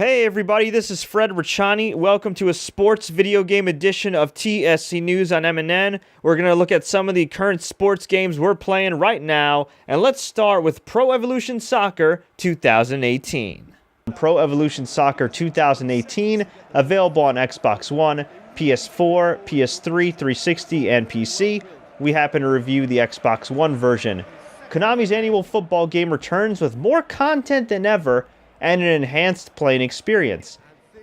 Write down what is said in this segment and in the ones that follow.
Hey everybody, this is Fred Richani. Welcome to a sports video game edition of TSC News on MNN. We're going to look at some of the current sports games we're playing right now, and let's start with Pro Evolution Soccer 2018. Pro Evolution Soccer 2018, available on Xbox One, PS4, PS3, 360, and PC. We happen to review the Xbox One version. Konami's annual football game returns with more content than ever, and an enhanced playing experience.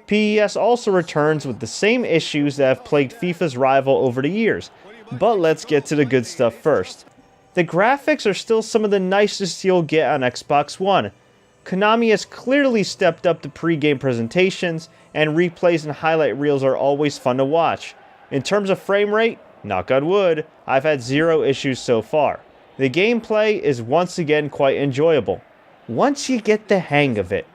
PES also returns with the same issues that have plagued FIFA's rival over the years. But let's get to the good stuff first. The graphics are still some of the nicest you'll get on Xbox One. Konami has clearly stepped up the pre-game presentations, and replays and highlight reels are always fun to watch. In terms of frame rate, knock on wood, I've had zero issues so far. The gameplay is once again quite enjoyable, once you get the hang of it.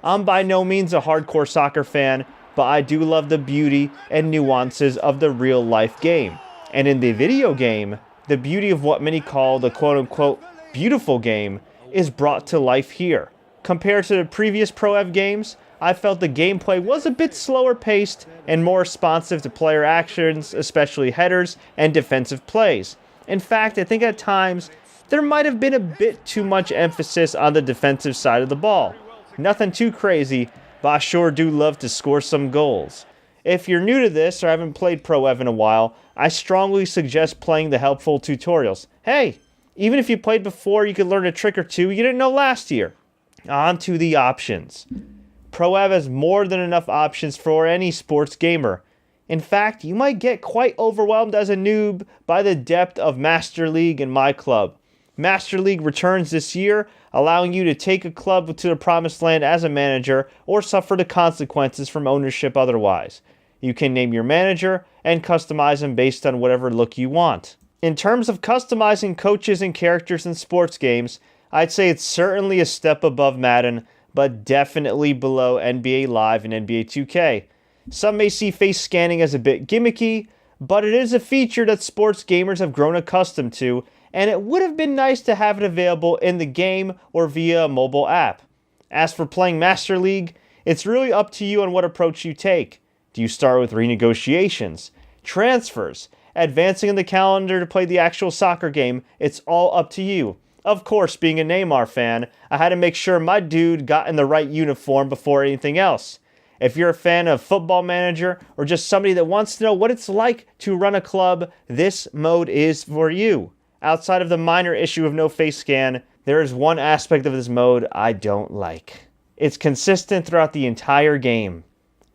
I'm by no means a hardcore soccer fan, but I do love the beauty and nuances of the real-life game. And in the video game, the beauty of what many call the quote-unquote beautiful game is brought to life here. Compared to the previous Pro Ev games, I felt the gameplay was a bit slower paced and more responsive to player actions, especially headers and defensive plays. In fact, I think at times, there might have been a bit too much emphasis on the defensive side of the ball. Nothing too crazy, but I sure do love to score some goals. If you're new to this or haven't played Pro Ev in a while, I strongly suggest playing the helpful tutorials. Hey, even if you played before, you could learn a trick or two you didn't know last year. On to the options. Pro Ev has more than enough options for any sports gamer. In fact, you might get quite overwhelmed as a noob by the depth of Master League and My Club. Master League returns this year, allowing you to take a club to the promised land as a manager or suffer the consequences from ownership otherwise. You can name your manager and customize them based on whatever look you want. In terms of customizing coaches and characters in sports games, I'd say it's certainly a step above Madden, but definitely below NBA Live and NBA 2K. Some may see face scanning as a bit gimmicky, but it is a feature that sports gamers have grown accustomed to, and it would have been nice to have it available in the game or via a mobile app. As for playing Master League, it's really up to you on what approach you take. Do you start with renegotiations, transfers, advancing in the calendar to play the actual soccer game? It's all up to you. Of course, being a Neymar fan, I had to make sure my dude got in the right uniform before anything else. If you're a fan of Football Manager or just somebody that wants to know what it's like to run a club, this mode is for you. Outside of the minor issue of no face scan, there is one aspect of this mode I don't like. It's consistent throughout the entire game.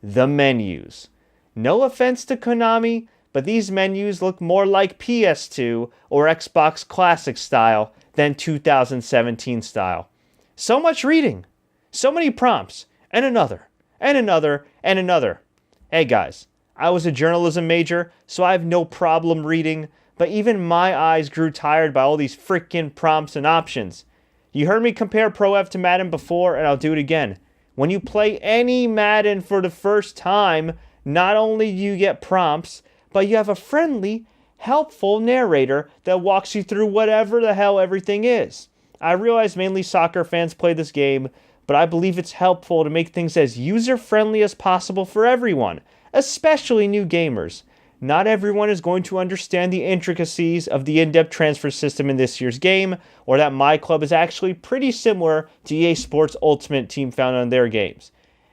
The menus. No offense to Konami, but these menus look more like PS2 or Xbox Classic style than 2017 style. So much reading. So many prompts. And another. And another. And another. Hey guys, I was a journalism major, so I have no problem reading, but even my eyes grew tired by all these freaking prompts and options. You heard me compare Pro Ev to Madden before, and I'll do it again. When you play any Madden for the first time, not only do you get prompts, but you have a friendly, helpful narrator that walks you through whatever the hell everything is. I realize mainly soccer fans play this game, but I believe it's helpful to make things as user-friendly as possible for everyone, especially new gamers. Not everyone is going to understand the intricacies of the in-depth transfer system in this year's game, or that My Club is actually pretty similar to EA Sports Ultimate Team found on their games.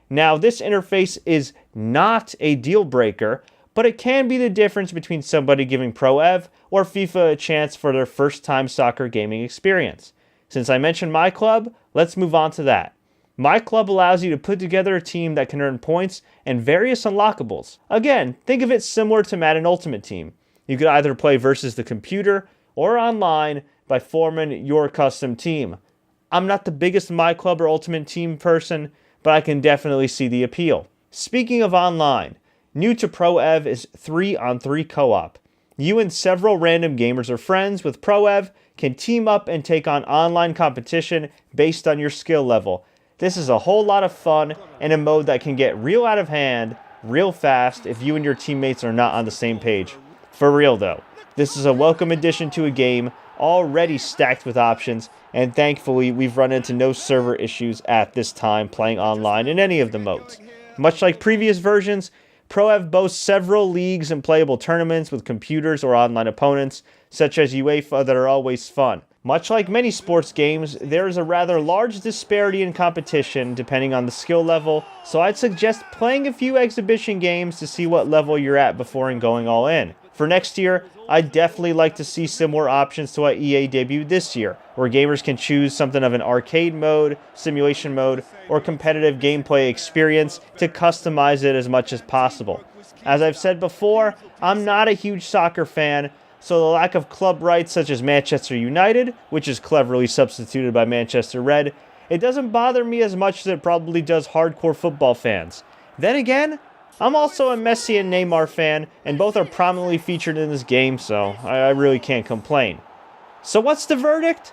Now, this interface is not a deal breaker, but it can be the difference between somebody giving Pro Ev or FIFA a chance for their first-time soccer gaming experience. Since I mentioned My Club, let's move on to that. My Club allows you to put together a team that can earn points and various unlockables. Again, think of it similar to Madden Ultimate Team. You could either play versus the computer or online by forming your custom team. I'm not the biggest My Club or Ultimate Team person, but I can definitely see the appeal. Speaking of online, new to Pro Ev is 3-on-3 co-op. You and several random gamers or friends with Pro Ev can team up and take on online competition based on your skill level. This is a whole lot of fun and a mode that can get real out of hand real fast if you and your teammates are not on the same page. For real though. This is a welcome addition to a game already stacked with options, and thankfully we've run into no server issues at this time playing online in any of the modes. Much like previous versions, Pro Ev boasts several leagues and playable tournaments with computers or online opponents, such as UEFA, that are always fun. Much like many sports games, there is a rather large disparity in competition depending on the skill level, so I'd suggest playing a few exhibition games to see what level you're at before going all in. For next year, I'd definitely like to see similar options to what EA debuted this year, where gamers can choose something of an arcade mode, simulation mode, or competitive gameplay experience to customize it as much as possible. As I've said before, I'm not a huge soccer fan, so the lack of club rights such as Manchester United, which is cleverly substituted by Manchester Red, it doesn't bother me as much as it probably does hardcore football fans. Then again, I'm also a Messi and Neymar fan, and both are prominently featured in this game, so I really can't complain. So what's the verdict?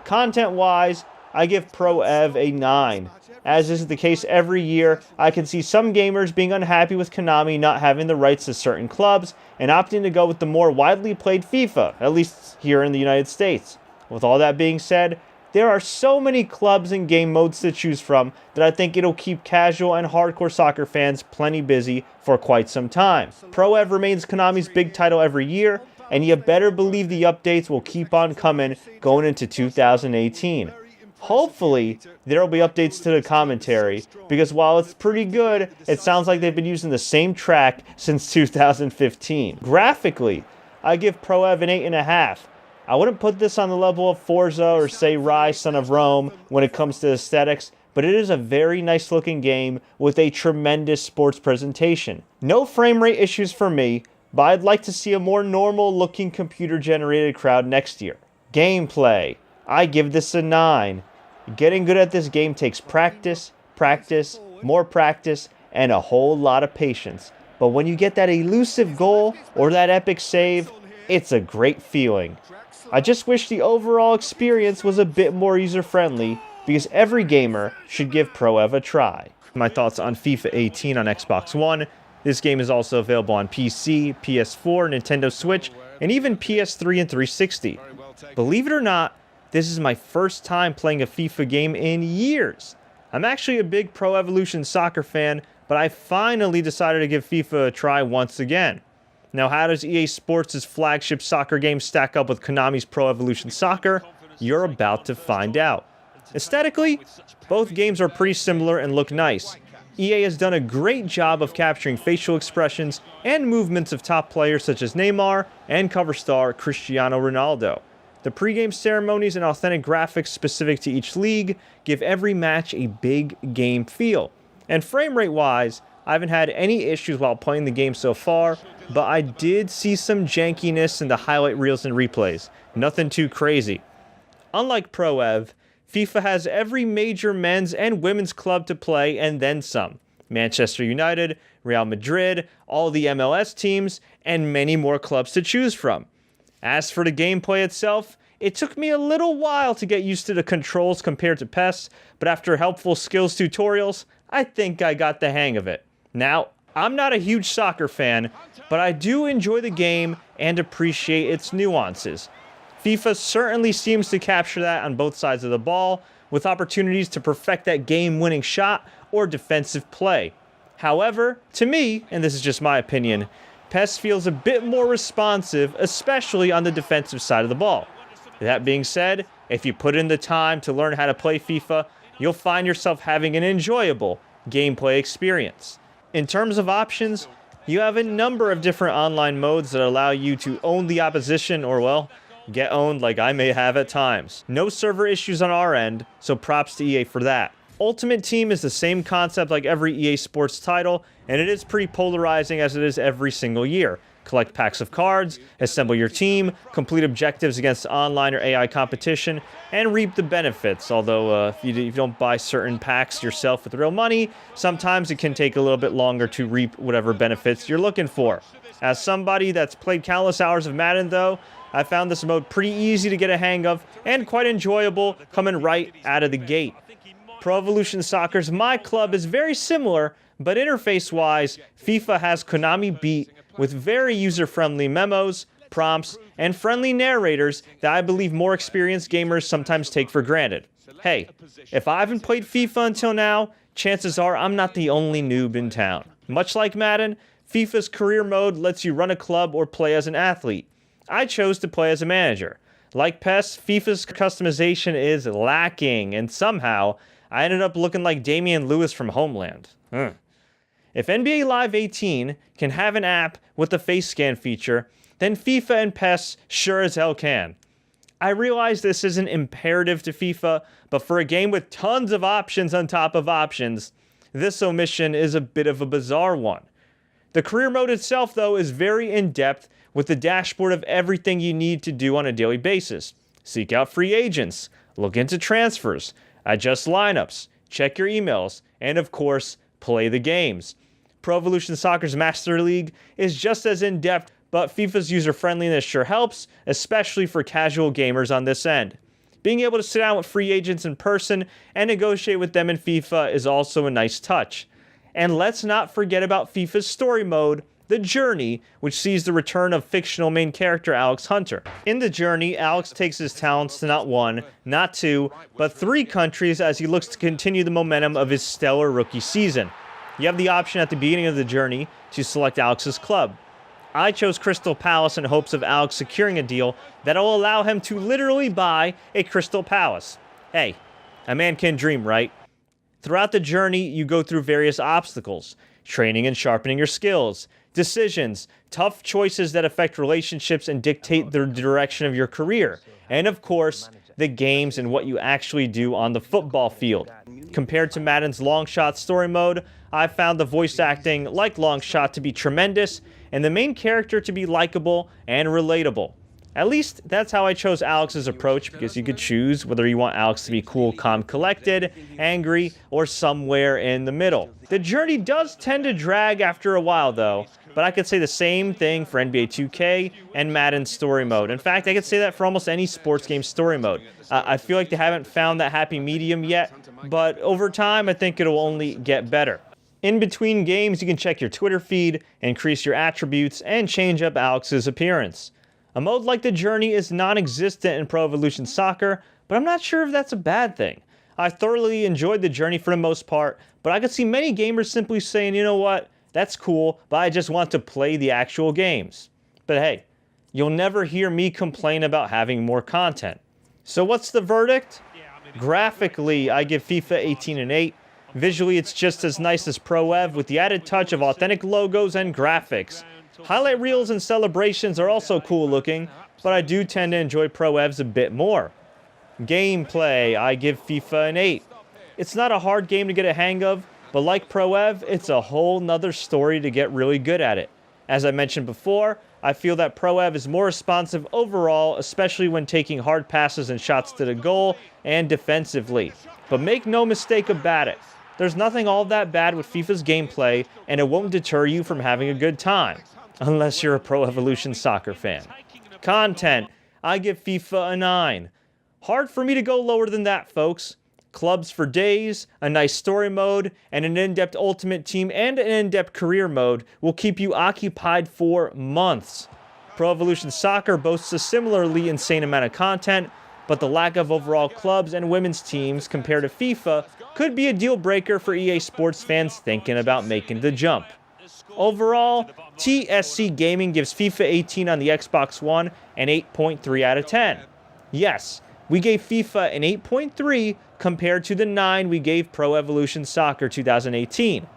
Content-wise, I give Pro Ev a 9. As is the case every year, I can see some gamers being unhappy with Konami not having the rights to certain clubs and opting to go with the more widely played FIFA, at least here in the United States. With all that being said, there are so many clubs and game modes to choose from that I think it'll keep casual and hardcore soccer fans plenty busy for quite some time. Pro Ev remains Konami's big title every year, and you better believe the updates will keep on coming going into 2018. Hopefully, there will be updates to the commentary, because while it's pretty good, it sounds like they've been using the same track since 2015. Graphically, I give Pro Ev an 8.5. I wouldn't put this on the level of Forza or say Rise Son of Rome when it comes to aesthetics, but it is a very nice looking game with a tremendous sports presentation. No frame rate issues for me, but I'd like to see a more normal looking computer generated crowd next year. Gameplay, I give this a 9. Getting good at this game takes practice, more practice, and a whole lot of patience. But when you get that elusive goal or that epic save, it's a great feeling. I just wish the overall experience was a bit more user-friendly, because every gamer should give Pro Ev a try. My thoughts on FIFA 18 on Xbox One. This game is also available on PC, PS4, Nintendo Switch, and even PS3 and 360. Believe it or not, this is my first time playing a FIFA game in years. I'm actually a big Pro Evolution Soccer fan, but I finally decided to give FIFA a try once again. Now, how does EA Sports' flagship soccer game stack up with Konami's Pro Evolution Soccer? You're about to find out. Aesthetically, both games are pretty similar and look nice. EA has done a great job of capturing facial expressions and movements of top players such as Neymar and cover star Cristiano Ronaldo. The pre-game ceremonies and authentic graphics specific to each league give every match a big game feel. And frame rate wise, I haven't had any issues while playing the game so far, but I did see some jankiness in the highlight reels and replays. Nothing too crazy. Unlike Pro Ev, FIFA has every major men's and women's club to play and then some. Manchester United, Real Madrid, all the MLS teams, and many more clubs to choose from. As for the gameplay itself, it took me a little while to get used to the controls compared to PES, but after helpful skills tutorials, I think I got the hang of it. Now, I'm not a huge soccer fan, but I do enjoy the game and appreciate its nuances. FIFA certainly seems to capture that on both sides of the ball, with opportunities to perfect that game-winning shot or defensive play. However, to me, and this is just my opinion, PES feels a bit more responsive, especially on the defensive side of the ball. That being said, if you put in the time to learn how to play FIFA, you'll find yourself having an enjoyable gameplay experience. In terms of options, you have a number of different online modes that allow you to own the opposition or, well, get owned like I may have at times. No server issues on our end, so props to EA for that. Ultimate Team is the same concept like every EA Sports title, and it is pretty polarizing as it is every single year. Collect packs of cards, assemble your team, complete objectives against online or AI competition, and reap the benefits. Although if you don't buy certain packs yourself with real money, sometimes it can take a little bit longer to reap whatever benefits you're looking for. As somebody that's played countless hours of Madden though, I found this mode pretty easy to get a hang of and quite enjoyable coming right out of the gate. Pro Evolution Soccer's My Club is very similar, but interface-wise, FIFA has Konami beat with very user-friendly memos, prompts, and friendly narrators that I believe more experienced gamers sometimes take for granted. Hey, if I haven't played FIFA until now, chances are I'm not the only noob in town. Much like Madden, FIFA's career mode lets you run a club or play as an athlete. I chose to play as a manager. Like PES, FIFA's customization is lacking, and somehow I ended up looking like Damian Lewis from Homeland. If NBA Live 18 can have an app with the face scan feature, then FIFA and PES sure as hell can. I realize this isn't imperative to FIFA, but for a game with tons of options on top of options, this omission is a bit of a bizarre one. The career mode itself, though, is very in-depth with the dashboard of everything you need to do on a daily basis. Seek out free agents, look into transfers, adjust lineups, check your emails, and of course, play the games. Pro Evolution Soccer's Master League is just as in-depth, but FIFA's user-friendliness sure helps, especially for casual gamers on this end. Being able to sit down with free agents in person and negotiate with them in FIFA is also a nice touch. And let's not forget about FIFA's story mode, The Journey, which sees the return of fictional main character Alex Hunter. In The Journey, Alex takes his talents to not one, not two, but 3 countries as he looks to continue the momentum of his stellar rookie season. You have the option at the beginning of The Journey to select Alex's club. I chose Crystal Palace in hopes of Alex securing a deal that will allow him to literally buy a Crystal Palace. Hey, a man can dream, right? Throughout the journey, you go through various obstacles, training and sharpening your skills, decisions, tough choices that affect relationships and dictate the direction of your career, and of course, the games and what you actually do on the football field. Compared to Madden's Long Shot story mode, I found the voice acting, like Long Shot, to be tremendous, and the main character to be likable and relatable. At least, that's how I chose Alex's approach, because you could choose whether you want Alex to be cool, calm, collected, angry, or somewhere in the middle. The journey does tend to drag after a while, though, but I could say the same thing for NBA 2K and Madden story mode. In fact, I could say that for almost any sports game story mode. I feel like they haven't found that happy medium yet, but over time, I think it'll only get better. In between games, you can check your Twitter feed, increase your attributes, and change up Alex's appearance. A mode like The Journey is non-existent in Pro Evolution Soccer, but I'm not sure if that's a bad thing. I thoroughly enjoyed The Journey for the most part, but I could see many gamers simply saying, you know what, that's cool, but I just want to play the actual games. But hey, you'll never hear me complain about having more content. So what's the verdict? Graphically, I give FIFA 18 an 8. Visually, it's just as nice as Pro Ev with the added touch of authentic logos and graphics. Highlight reels and celebrations are also cool looking, but I do tend to enjoy Pro Evs a bit more. Gameplay, I give FIFA an 8. It's not a hard game to get a hang of, but like Pro Ev, it's a whole nother story to get really good at it. As I mentioned before, I feel that Pro Ev is more responsive overall, especially when taking hard passes and shots to the goal and defensively. But make no mistake about it, there's nothing all that bad with FIFA's gameplay, and it won't deter you from having a good time. Unless you're a Pro Evolution Soccer fan. Content, I give FIFA a 9. Hard for me to go lower than that, folks. Clubs for days, a nice story mode, and an in-depth Ultimate Team and an in-depth career mode will keep you occupied for months. Pro Evolution Soccer boasts a similarly insane amount of content, but the lack of overall clubs and women's teams compared to FIFA could be a deal breaker for EA Sports fans thinking about making the jump. Overall, TSC Gaming gives FIFA 18 on the Xbox One an 8.3 out of 10. Yes, we gave FIFA an 8.3 compared to the 9 we gave Pro Evolution Soccer 2018.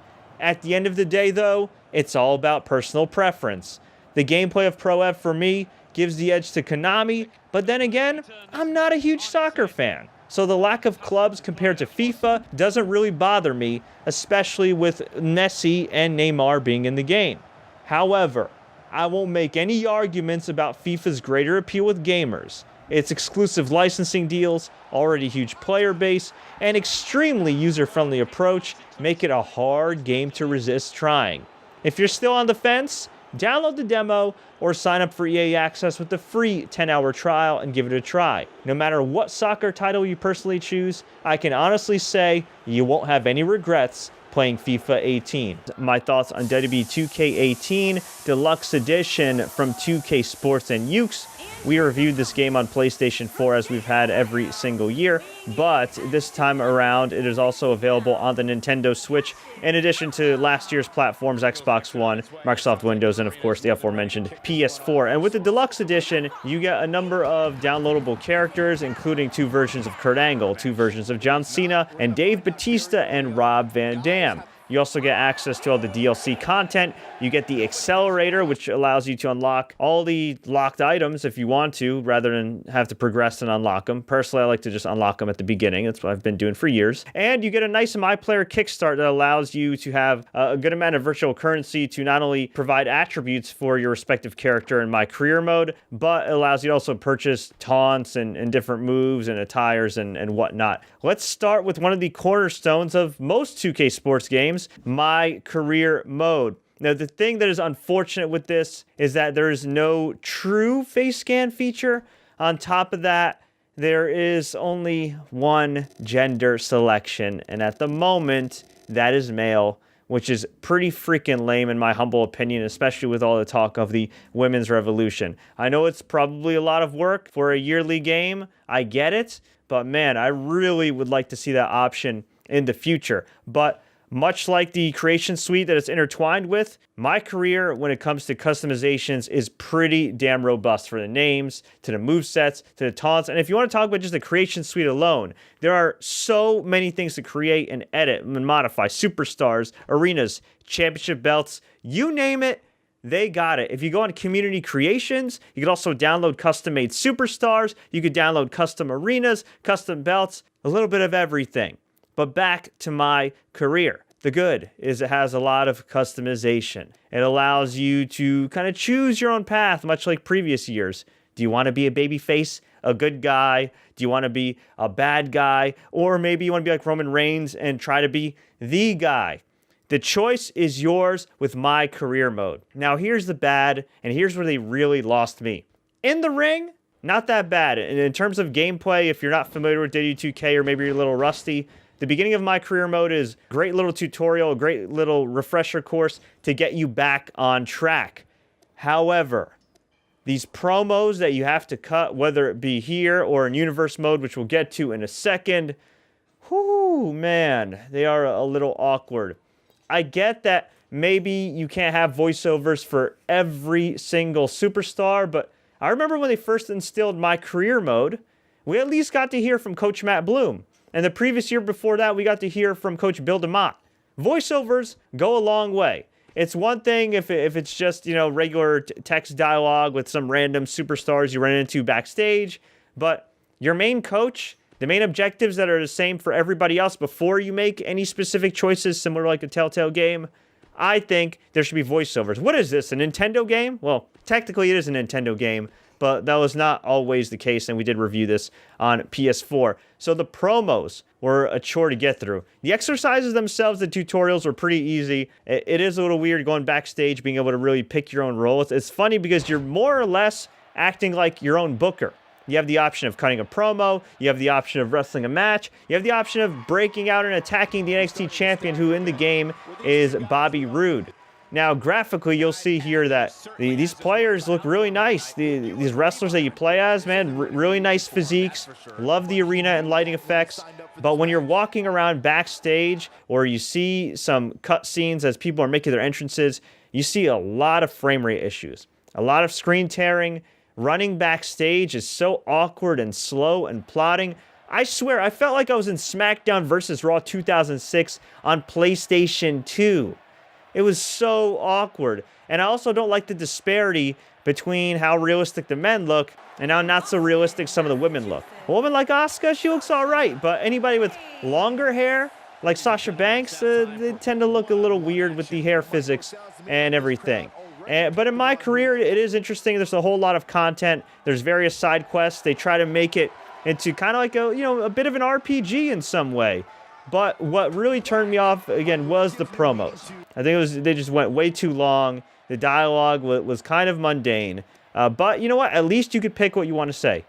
At the end of the day, though, it's all about personal preference. The gameplay of Pro Ev for me gives the edge to Konami, but then again, I'm not a huge soccer fan. So the lack of clubs compared to FIFA doesn't really bother me, especially with Messi and Neymar being in the game. However, I won't make any arguments about FIFA's greater appeal with gamers. Its exclusive licensing deals, already huge player base, and extremely user-friendly approach make it a hard game to resist trying. If you're still on the fence, download the demo or sign up for EA Access with the free 10-hour trial and give it a try. No matter what soccer title you personally choose, I can honestly say you won't have any regrets playing FIFA 18. My thoughts on WWE 2K18 Deluxe Edition from 2K Sports and Ukes. We reviewed this game on PlayStation 4 as we've had every single year, but this time around it is also available on the Nintendo Switch, in addition to last year's platforms Xbox One, Microsoft Windows, and of course the aforementioned PS4. And with the Deluxe Edition, you get a number of downloadable characters, including 2 versions of Kurt Angle, 2 versions of John Cena, and Dave Bautista and Rob Van Dam. You also get access to all the DLC content. You get the Accelerator, which allows you to unlock all the locked items if you want to, rather than have to progress and unlock them. Personally, I like to just unlock them at the beginning. That's what I've been doing for years. And you get a nice My Player Kickstart that allows you to have a good amount of virtual currency to not only provide attributes for your respective character in My Career mode, but it allows you to also purchase taunts and different moves and attires and whatnot. Let's start with one of the cornerstones of most 2K sports games, My Career mode. Now, the thing that is unfortunate with this is that there is no true face scan feature. On top of that, there is only one gender selection, and at the moment, that is male, which is pretty freaking lame in my humble opinion, especially with all the talk of the women's revolution. I know it's probably a lot of work for a yearly game. I get it, but man, I really would like to see that option in the future. But much like the creation suite that it's intertwined with, My Career, when it comes to customizations, is pretty damn robust, for the names, to the movesets, to the taunts. And if you want to talk about just the creation suite alone, there are so many things to create and edit and modify. Superstars, arenas, championship belts, you name it, they got it. If you go on community creations, you could also download custom-made superstars. You could download custom arenas, custom belts, a little bit of everything. But back to My Career. The good is it has a lot of customization. It allows you to kind of choose your own path, much like previous years. Do you want to be a babyface, a good guy? Do you want to be a bad guy? Or maybe you want to be like Roman Reigns and try to be the guy. The choice is yours with My Career mode. Now here's the bad, and here's where they really lost me. In the ring, not that bad. And in terms of gameplay, if you're not familiar with WWE 2K or maybe you're a little rusty, the beginning of My Career mode is a great little tutorial, a great little refresher course to get you back on track. However, these promos that you have to cut, whether it be here or in Universe mode, which we'll get to in a second, whoo, man, they are a little awkward. I get that maybe you can't have voiceovers for every single superstar, but I remember when they first instilled My Career mode, we at least got to hear from Coach Matt Bloom. And the previous year before that, we got to hear from Coach Bill DeMott. Voiceovers go a long way. It's one thing if it's just, regular text dialogue with some random superstars you run into backstage, but your main coach, the main objectives that are the same for everybody else before you make any specific choices, similar to like a Telltale game, I think there should be voiceovers. What is this, a Nintendo game? Well, technically it is a Nintendo game, but that was not always the case, and we did review this on PS4. So the promos were a chore to get through. The exercises themselves, the tutorials, were pretty easy. It is a little weird going backstage, being able to really pick your own role. It's funny because you're more or less acting like your own booker. You have the option of cutting a promo. You have the option of wrestling a match. You have the option of breaking out and attacking the NXT champion, who in the game is Bobby Roode. Now, graphically, you'll see here that these players look really nice. These wrestlers that you play as, man, really nice physiques. Love the arena and lighting effects. But when you're walking around backstage or you see some cutscenes as people are making their entrances, you see a lot of frame rate issues. A lot of screen tearing. Running backstage is so awkward and slow and plodding. I swear, I felt like I was in SmackDown vs. Raw 2006 on PlayStation 2. It was so awkward. And I also don't like the disparity between how realistic the men look and how not so realistic some of the women look. A woman like Asuka, she looks all right, but anybody with longer hair, like Sasha Banks, they tend to look a little weird with the hair physics and everything. But in My Career, it is interesting. There's a whole lot of content. There's various side quests. They try to make it into kind of like a bit of an RPG in some way. But what really turned me off, again, was the promos. I think they just went way too long. The dialogue was kind of mundane. But you know what? At least you could pick what you want to say.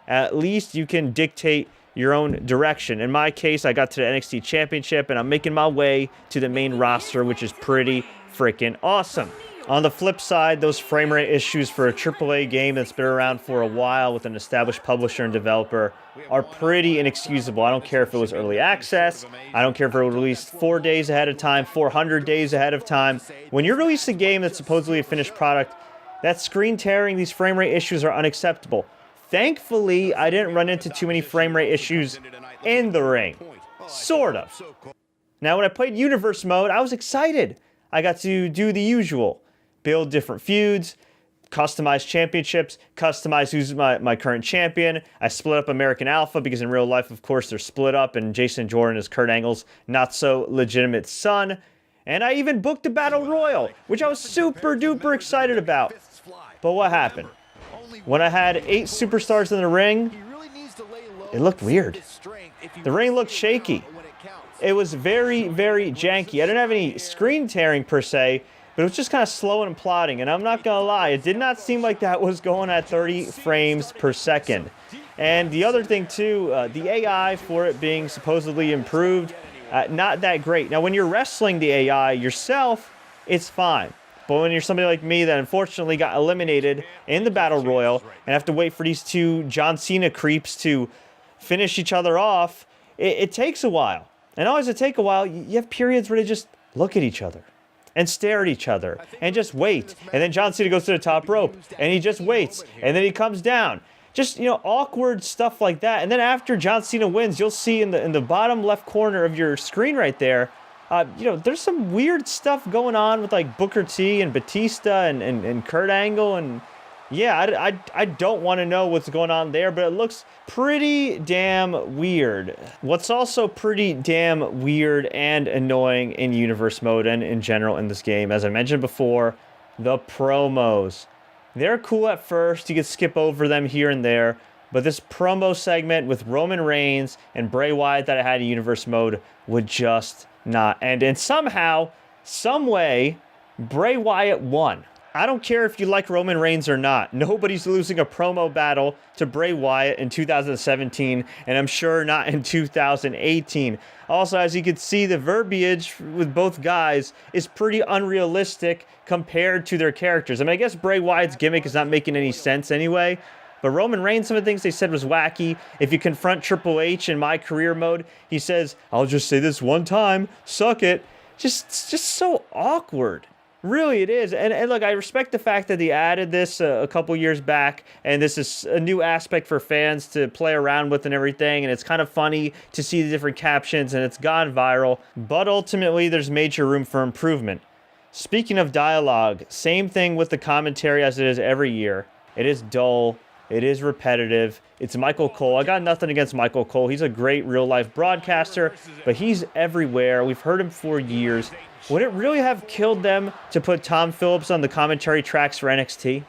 At least you can dictate your own direction. In my case, I got to the NXT Championship, and I'm making my way to the main roster, which is pretty freaking awesome. On the flip side, those frame rate issues for a AAA game that's been around for a while with an established publisher and developer are pretty inexcusable. I don't care if it was early access. I don't care if it was released 4 days ahead of time, 400 days ahead of time. When you release a game that's supposedly a finished product, that screen tearing, these frame rate issues are unacceptable. Thankfully, I didn't run into too many frame rate issues in the ring. Sort of. Now, when I played Universe Mode, I was excited. I got to do the usual. Build different feuds, customize championships, customize who's my current champion. I split up American Alpha because in real life, of course, they're split up, and Jason Jordan is Kurt Angle's not-so-legitimate son. And I even booked a Battle Royal, which I was super-duper excited about. But what happened? When I had 8 superstars in the ring, it looked weird. The ring looked shaky. It was very, very janky. I didn't have any screen tearing per se, but it was just kind of slow and plodding. And I'm not going to lie, it did not seem like that was going at 30 frames per second. And the other thing too, the AI for it being supposedly improved, not that great. Now, when you're wrestling the AI yourself, it's fine. But when you're somebody like me that unfortunately got eliminated in the Battle Royal and have to wait for these 2 John Cena creeps to finish each other off, it takes a while. And always it take a while, you have periods where they just look at each other and stare at each other and just wait. And then John Cena goes to the top rope and he just waits. And then he comes down. Just, awkward stuff like that. And then after John Cena wins, you'll see in the bottom left corner of your screen right there, there's some weird stuff going on with like Booker T and Batista and Kurt Angle. And yeah, I don't want to know what's going on there, but it looks pretty damn weird. What's also pretty damn weird and annoying in Universe Mode and in general in this game, as I mentioned before, the promos. They're cool at first. You can skip over them here and there, but this promo segment with Roman Reigns and Bray Wyatt that I had in Universe Mode would just not end. And somehow, some way, Bray Wyatt won. I don't care if you like Roman Reigns or not. Nobody's losing a promo battle to Bray Wyatt in 2017, and I'm sure not in 2018. Also, as you can see, the verbiage with both guys is pretty unrealistic compared to their characters. I mean, I guess Bray Wyatt's gimmick is not making any sense anyway, but Roman Reigns, some of the things they said was wacky. If you confront Triple H in my career mode, he says, "I'll just say this one time, suck it." Just so awkward. Really, it is. And look, I respect the fact that they added this a couple years back, and this is a new aspect for fans to play around with and everything, and it's kind of funny to see the different captions, and it's gone viral, but ultimately, there's major room for improvement. Speaking of dialogue, same thing with the commentary as it is every year. It is dull. It is repetitive. It's Michael Cole. I got nothing against Michael Cole. He's a great real-life broadcaster, but he's everywhere. We've heard him for years. Would it really have killed them to put Tom Phillips on the commentary tracks for NXT?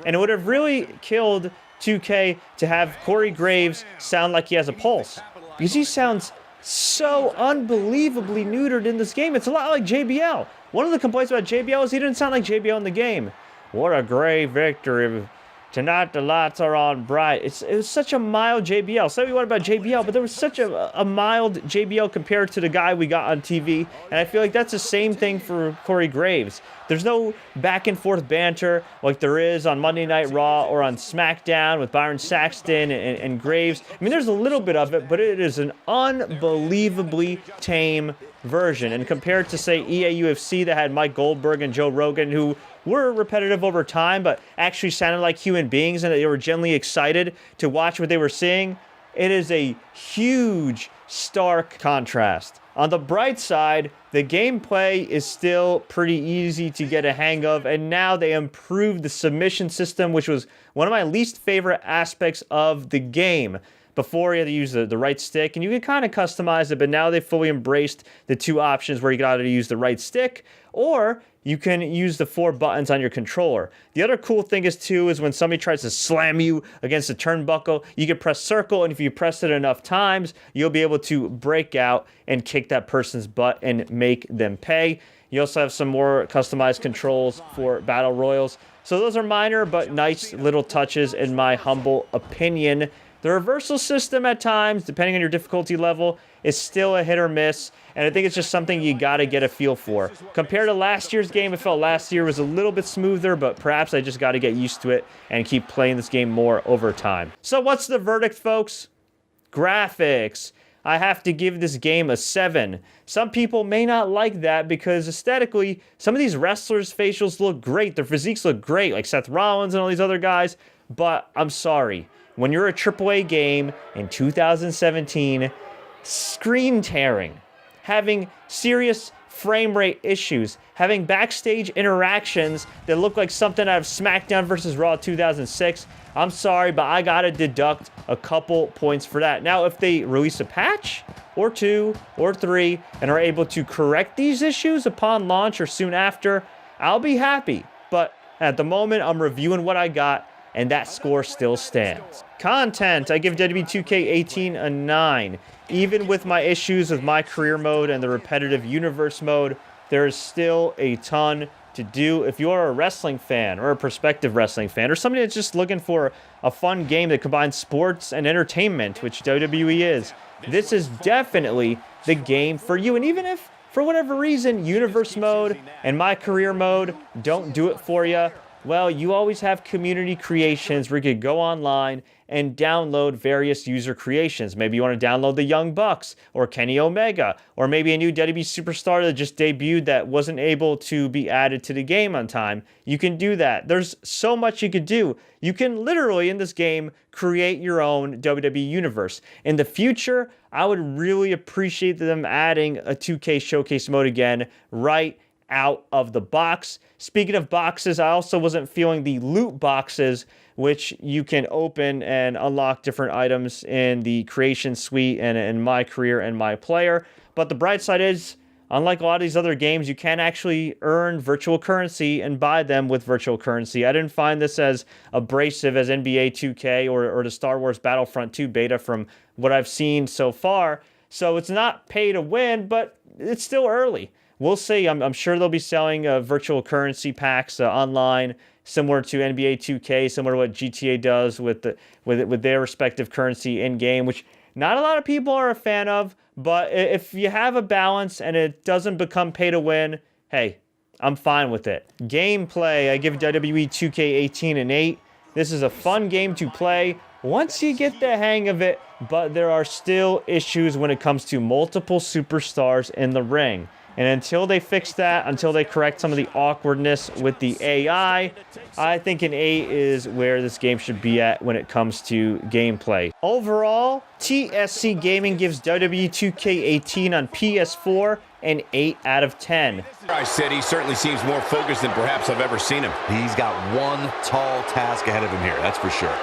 And it would have really killed 2K to have Corey Graves sound like he has a pulse. Because he sounds so unbelievably neutered in this game. It's a lot like JBL. One of the complaints about JBL is he didn't sound like JBL in the game. What a great victory. Tonight the lights are on bright. It was such a mild JBL. Say what you want about JBL, but there was such a mild JBL compared to the guy we got on TV. And I feel like that's the same thing for Corey Graves. There's no back and forth banter like there is on Monday Night Raw or on SmackDown with Byron Saxton and Graves. I mean, there's a little bit of it, but it is an unbelievably tame version. And compared to, say, EA UFC that had Mike Goldberg and Joe Rogan, who were repetitive over time, but actually sounded like human beings and they were genuinely excited to watch what they were seeing, it is a huge, stark contrast. On the bright side, the gameplay is still pretty easy to get a hang of, and now they improved the submission system, which was one of my least favorite aspects of the game. Before, you had to use the right stick, and you could kind of customize it, but now they fully embraced the 2 options where you got to use the right stick, or you can use the 4 buttons on your controller. The other cool thing is when somebody tries to slam you against a turnbuckle, you can press circle, and if you press it enough times, you'll be able to break out and kick that person's butt and make them pay. You also have some more customized controls for Battle Royals. So those are minor but nice little touches in my humble opinion. The reversal system at times, depending on your difficulty level, is still a hit or miss, and I think it's just something you got to get a feel for. Compared to last year's game, it felt last year was a little bit smoother, but perhaps I just got to get used to it and keep playing this game more over time. So what's the verdict, folks? Graphics. I have to give this game a 7. Some people may not like that because aesthetically, some of these wrestlers' facials look great. Their physiques look great, like Seth Rollins and all these other guys, but I'm sorry. When you're a AAA game in 2017, screen tearing, having serious frame rate issues, having backstage interactions that look like something out of SmackDown vs. Raw 2006, I'm sorry, but I gotta deduct a couple points for that. Now, if they release a patch, or 2, or 3, and are able to correct these issues upon launch or soon after, I'll be happy. But at the moment, I'm reviewing what I got, and that score still stands. Content, I give WWE 2K18 a 9. Even with my issues with my career mode and the repetitive universe mode, there is still a ton to do. If you're a wrestling fan or a prospective wrestling fan or somebody that's just looking for a fun game that combines sports and entertainment, which WWE is, this is definitely the game for you. And even if, for whatever reason, universe mode and my career mode don't do it for you, well, you always have community creations where you could go online and download various user creations. Maybe you want to download the Young Bucks or Kenny Omega, or maybe a new WWE superstar that just debuted that wasn't able to be added to the game on time. You can do that. There's so much you could do. You can literally, in this game, create your own WWE universe. In the future, I would really appreciate them adding a 2K Showcase mode again right out of the box. Speaking of boxes, I also wasn't feeling the loot boxes, which you can open and unlock different items in the creation suite and in my career and my player. But the bright side is, unlike a lot of these other games, you can actually earn virtual currency and buy them with virtual currency. I didn't find this as abrasive as NBA 2K or the Star Wars Battlefront 2 beta from what I've seen so far. So it's not pay to win, but it's still early. We'll see. I'm sure they'll be selling virtual currency packs online, similar to NBA 2K, similar to what GTA does with their respective currency in game, which not a lot of people are a fan of. But if you have a balance and it doesn't become pay to win, hey, I'm fine with it. Gameplay, I give WWE 2K18 an 8. This is a fun game to play once you get the hang of it, but there are still issues when it comes to multiple superstars in the ring. And until they fix that, until they correct some of the awkwardness with the AI, I think an 8 is where this game should be at when it comes to gameplay. Overall, TSC Gaming gives WWE 2K18 on PS4 an 8 out of 10. I said he certainly seems more focused than perhaps I've ever seen him. He's got one tall task ahead of him here, that's for sure.